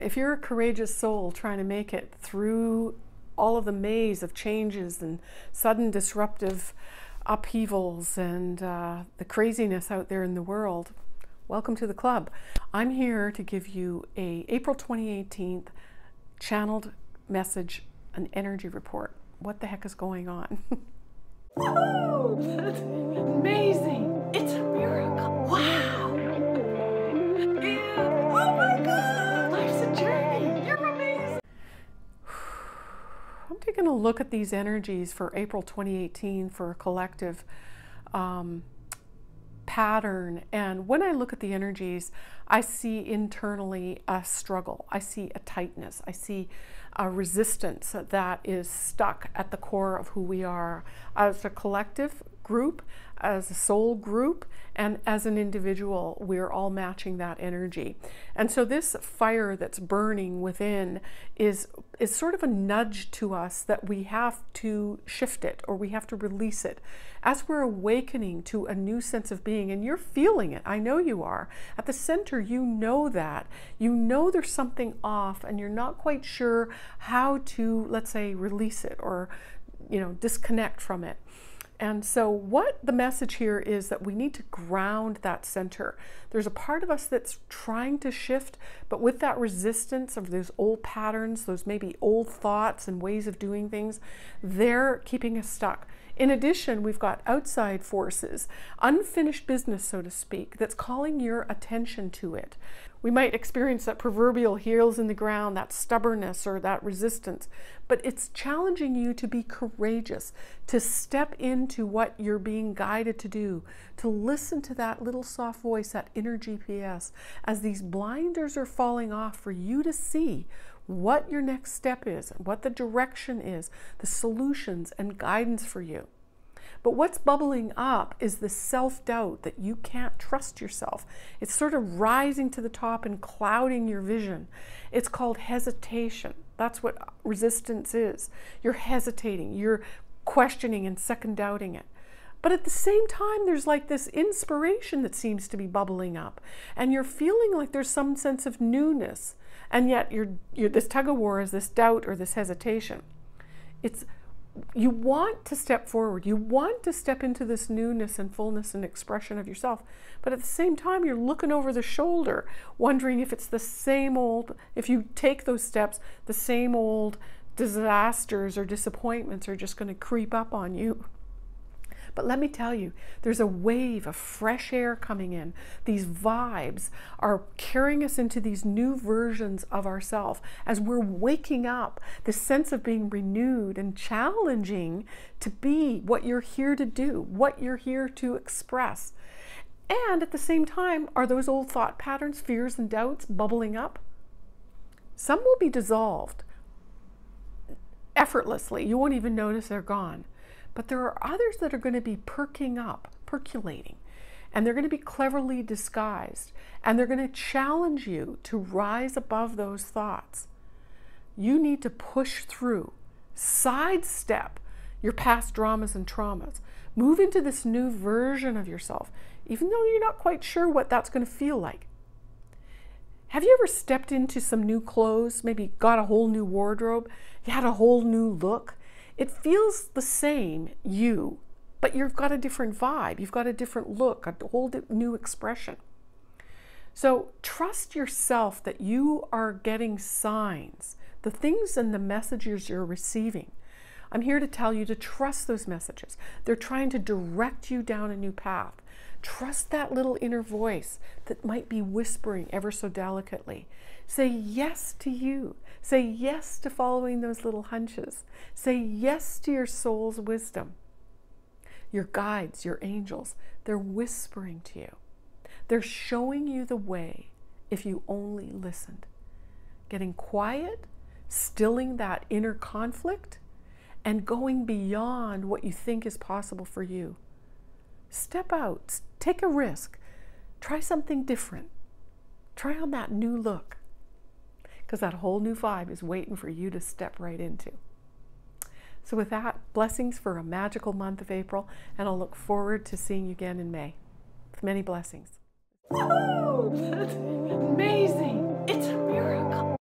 If you're a courageous soul trying to make it through all of the maze of changes and sudden disruptive upheavals and the craziness out there in the world, welcome to the club. I'm here to give you a April 2018 channeled message, an energy report. What the heck is going on? Oh, that's amazing. It's a miracle. Wow. Yeah. Oh my God. Life's a journey. You're amazing. I'm taking a look at these energies for April 2018 for a collective pattern. And when I look at the energies, I see internally a struggle. I see a tightness. I see a resistance that is stuck at the core of who we are as a collective group, as a soul group, and as an individual. We're all matching that energy. And so this fire that's burning within is sort of a nudge to us that we have to shift it, or we have to release it as we're awakening to a new sense of being. And you're feeling it. I know you are. At the center, you know that. You know there's something off, and you're not quite sure how to, let's say, release it or, disconnect from it. And so what the message here is that we need to ground that center. There's a part of us that's trying to shift, but with that resistance of those old patterns, those maybe old thoughts and ways of doing things, they're keeping us stuck. In addition, we've got outside forces, unfinished business, so to speak, that's calling your attention to it. We might experience that proverbial heels in the ground, that stubbornness or that resistance, but it's challenging you to be courageous, to step into what you're being guided to do, to listen to that little soft voice, that inner GPS, as these blinders are falling off for you to see what your next step is, what the direction is, the solutions and guidance for you. But what's bubbling up is the self-doubt that you can't trust yourself. It's sort of rising to the top and clouding your vision. It's called hesitation. That's what resistance is. You're hesitating, you're questioning and second doubting it. But at the same time, there's like this inspiration that seems to be bubbling up, and you're feeling like there's some sense of newness. And yet you're this tug of war is this doubt or this hesitation. You want to step forward. You want to step into this newness and fullness and expression of yourself. But at the same time, you're looking over the shoulder, wondering if it's the same old, if you take those steps, the same old disasters or disappointments are just going to creep up on you. But let me tell you, there's a wave of fresh air coming in. These vibes are carrying us into these new versions of ourselves as we're waking up, this sense of being renewed and challenging to be what you're here to do, what you're here to express. And at the same time, are those old thought patterns, fears and doubts bubbling up? Some will be dissolved effortlessly. You won't even notice they're gone. But there are others that are going to be perking up, percolating, and they're going to be cleverly disguised, and they're going to challenge you to rise above those thoughts. You need to push through, sidestep your past dramas and traumas, move into this new version of yourself, even though you're not quite sure what that's going to feel like. Have you ever stepped into some new clothes, maybe got a whole new wardrobe, you had a whole new look? It feels the same, but you've got a different vibe. You've got a different look, a whole new expression. So trust yourself that you are getting signs, the things and the messages you're receiving. I'm here to tell you to trust those messages. They're trying to direct you down a new path. Trust that little inner voice that might be whispering ever so delicately. Say yes to you. Say yes to following those little hunches. Say yes to your soul's wisdom. Your guides, your angels, they're whispering to you. They're showing you the way if you only listened. Getting quiet, stilling that inner conflict, and going beyond what you think is possible for you. Step out, take a risk, try something different. Try on that new look, because that whole new vibe is waiting for you to step right into. So with that, blessings for a magical month of April, and I'll look forward to seeing you again in May. With many blessings. Oh, that's amazing.